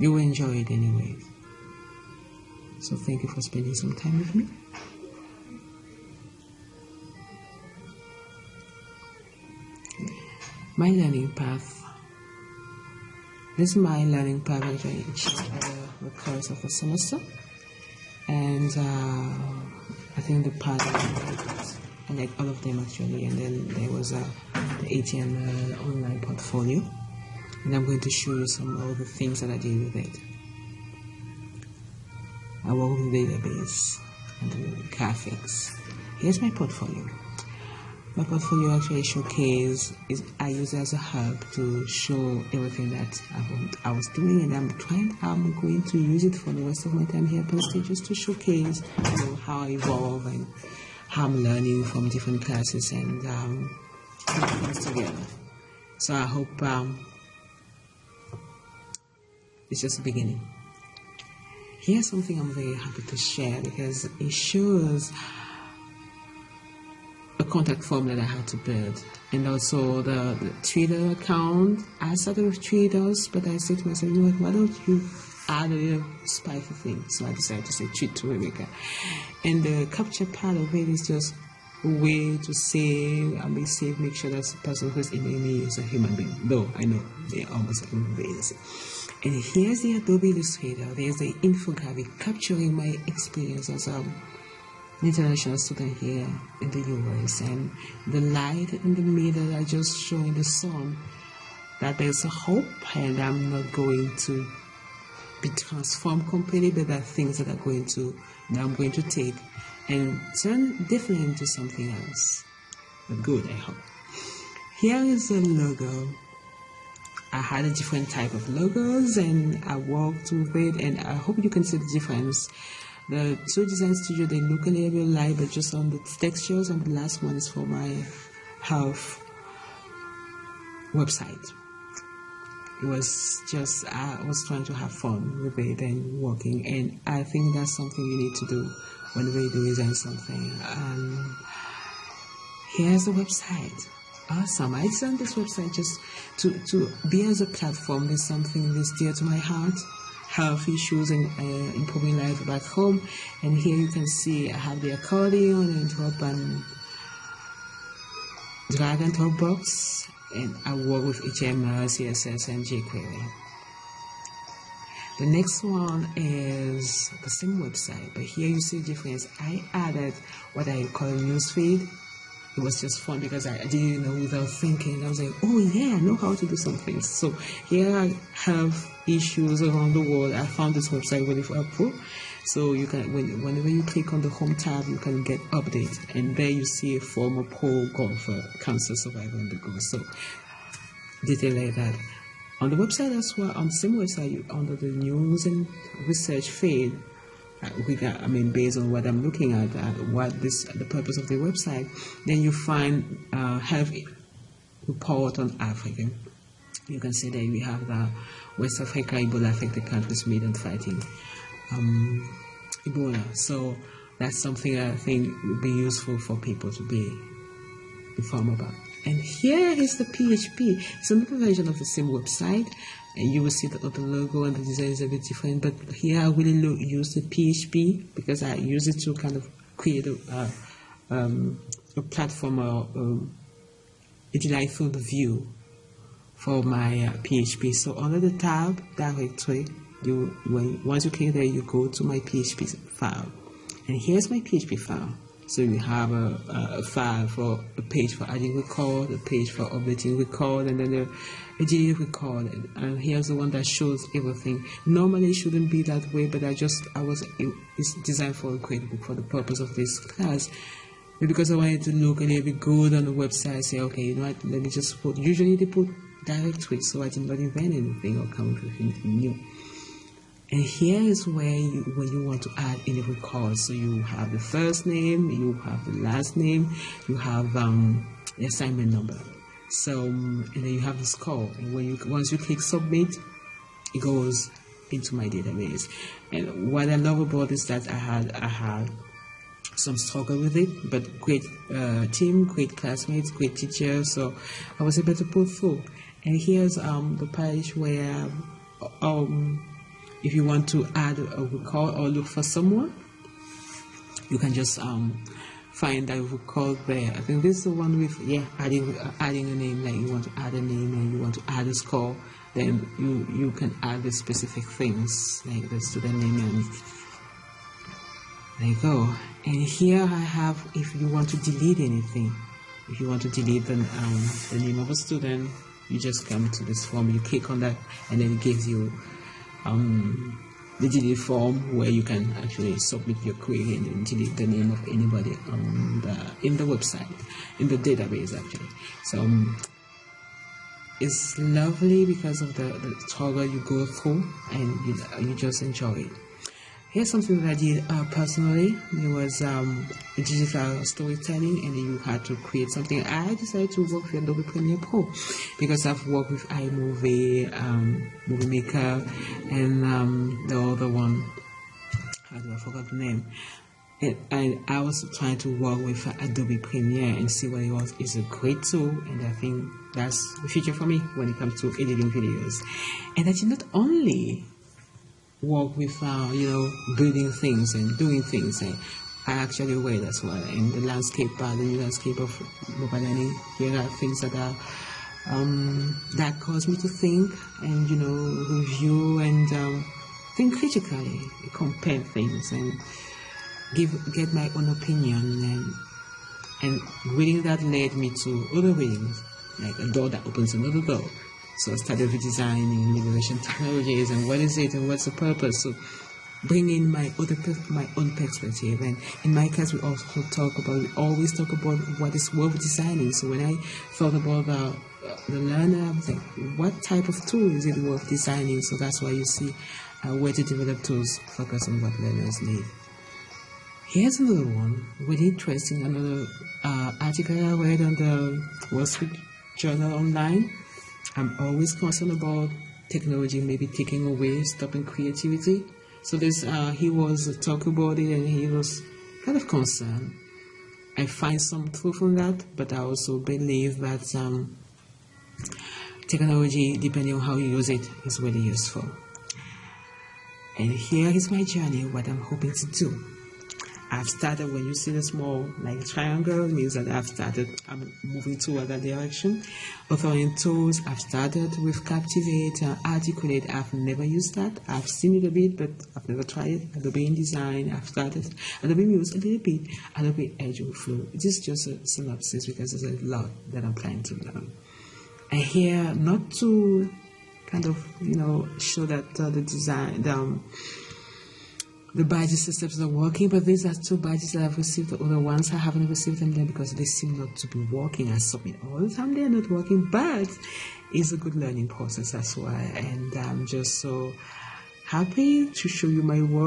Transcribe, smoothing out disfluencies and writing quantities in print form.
You will enjoy it anyway. So thank you for spending some time with me. My learning path. This is my learning path actually over the course of the semester. And I think the part I like all of them actually. And then there was the HTML online portfolio. And I'm going to show you some of the things that I did with it. I work with the database and the graphics. Here's my portfolio. My portfolio actually I use it as a hub to show everything that I was doing, and I'm going to use it for the rest of my time here at Penn State, just to showcase how I evolve and how I'm learning from different classes and put things together. So I hope it's just the beginning. Here's something I'm very happy to share because it shows a contact form that I had to build, and also the Twitter account. I started with tweeters, but I said to myself, you know what, why don't you add a little spicy thing? So I decided to say tweet to Rebecca. And the capture part of it is just a way to save, make sure that the person who's emailing me is a human being. Though I know they're almost human beings. And here's the Adobe Illustrator. There's the infographic capturing my experience as an international student here in the US, and the light in the middle are just showing the sun that there's a hope, and I'm not going to be transformed completely, but there are things that I'm going to take and turn differently into something else. But good, I hope. Here is the logo. I had a different type of logos and I worked with it, and I hope you can see the difference. The two design studio, they look a little bit light, but just on the textures, and the last one is for my health website. It was just, I was trying to have fun with it and working, and I think that's something you need to do whenever you design something. Here's the website. Awesome. I designed this website just to be as a platform. There's something that's dear to my heart. Health issues and improving life back home. And here you can see I have the accordion and drop and drag and drop box. And I work with HTML, CSS, and jQuery. The next one is the same website, but here you see the difference. I added what I call a newsfeed. It was just fun because I didn't know without thinking. I was like, oh yeah, I know how to do something. So here I have issues around the world. I found this website really helpful. So you can, whenever you click on the home tab, you can get update. And there you see a former pro golfer, cancer survivor in the goal. So detail like that. On the website as well, on the same website, under the news and research feed, based on what I'm looking at, the purpose of the website, then you find health report on Africa. You can see that we have the West Africa Ebola affected countries made on fighting Ebola. So that's something I think would be useful for people to be informed about. And here is the PHP. It's another version of the same website. And you will see that the logo and the design is a bit different, but here I really use the PHP because I use it to kind of create a platform or a delightful view for my PHP. So under the tab directory, once you click there, you go to my PHP file, and here's my PHP file. So you have a file for a page for adding record, a page for updating record, and then a delete record. And here's the one that shows everything. Normally it shouldn't be that way, but it's designed for a grade book for the purpose of this class. Because I wanted to look a little bit good on the website, say, okay, you know what, let me just put, usually they put directories, so I did not invent anything or come up with anything new. And here is where when you want to add any records. So you have the first name, you have the last name, you have the assignment number. So and then you have the score. And once you click submit, it goes into my database. And what I love about this is that I had some struggle with it, but great team, great classmates, great teachers. So I was able to pull through. And here's the page where if you want to add a record or look for someone, you can just find that record there. I think this is the one with adding a name. Like you want to add a name and you want to add a score, then you can add the specific things like the student name, and there you go. And here I have, if you want to delete anything, if you want to delete the name of a student, you just come to this form, you click on that, and then it gives you the delete form where you can actually submit your query and then delete the name of anybody in the website, in the database actually. So it's lovely because of the struggle you go through, and you just enjoy it. Here's something that I did personally. It was digital storytelling, and you had to create something. I decided to work with Adobe Premiere Pro because I've worked with iMovie, Movie Maker, and the other one, I forgot the name. And I was trying to work with Adobe Premiere and see what it was. It's a great tool, and I think that's the future for me when it comes to editing videos. And I did not only work with building things and doing things, and I actually read as well. And the landscape of mobile learning, here are things that are that cause me to think and review and think critically, compare things and get my own opinion, and reading that led me to other readings, like a door that opens another door. So I started with designing liberation technologies and what is it and what's the purpose. So bring in my own perspective. And in my class, we always talk about what is worth designing. So when I thought about the learner, I was like, what type of tool is it worth designing? So that's why you see where to develop tools focus on what learners need. Here's another one, really interesting, another article I read on the Wall Street Journal online. I'm always concerned about technology maybe taking away, stopping creativity. So he was talking about it, and he was kind of concerned. I find some truth in that, but I also believe that technology, depending on how you use it, is really useful. And here is my journey, what I'm hoping to do. I've started, when you see the small triangle, it means that I'm moving toward that direction. Authoring tools, I've started with Captivate, Articulate. I've never used that. I've seen it a bit, but I've never tried it. Adobe InDesign, I've started. Adobe Muse a little bit. Adobe Edge Flow. It is just a synopsis because there's a lot that I'm planning to learn. And here, not to kind of, show that the design, the badge systems are working, but these are 2 badges that I've received. The other ones I haven't received them because they seem not to be working. I submit all the time, they're not working, but it's a good learning process, that's why. And I'm just so happy to show you my work.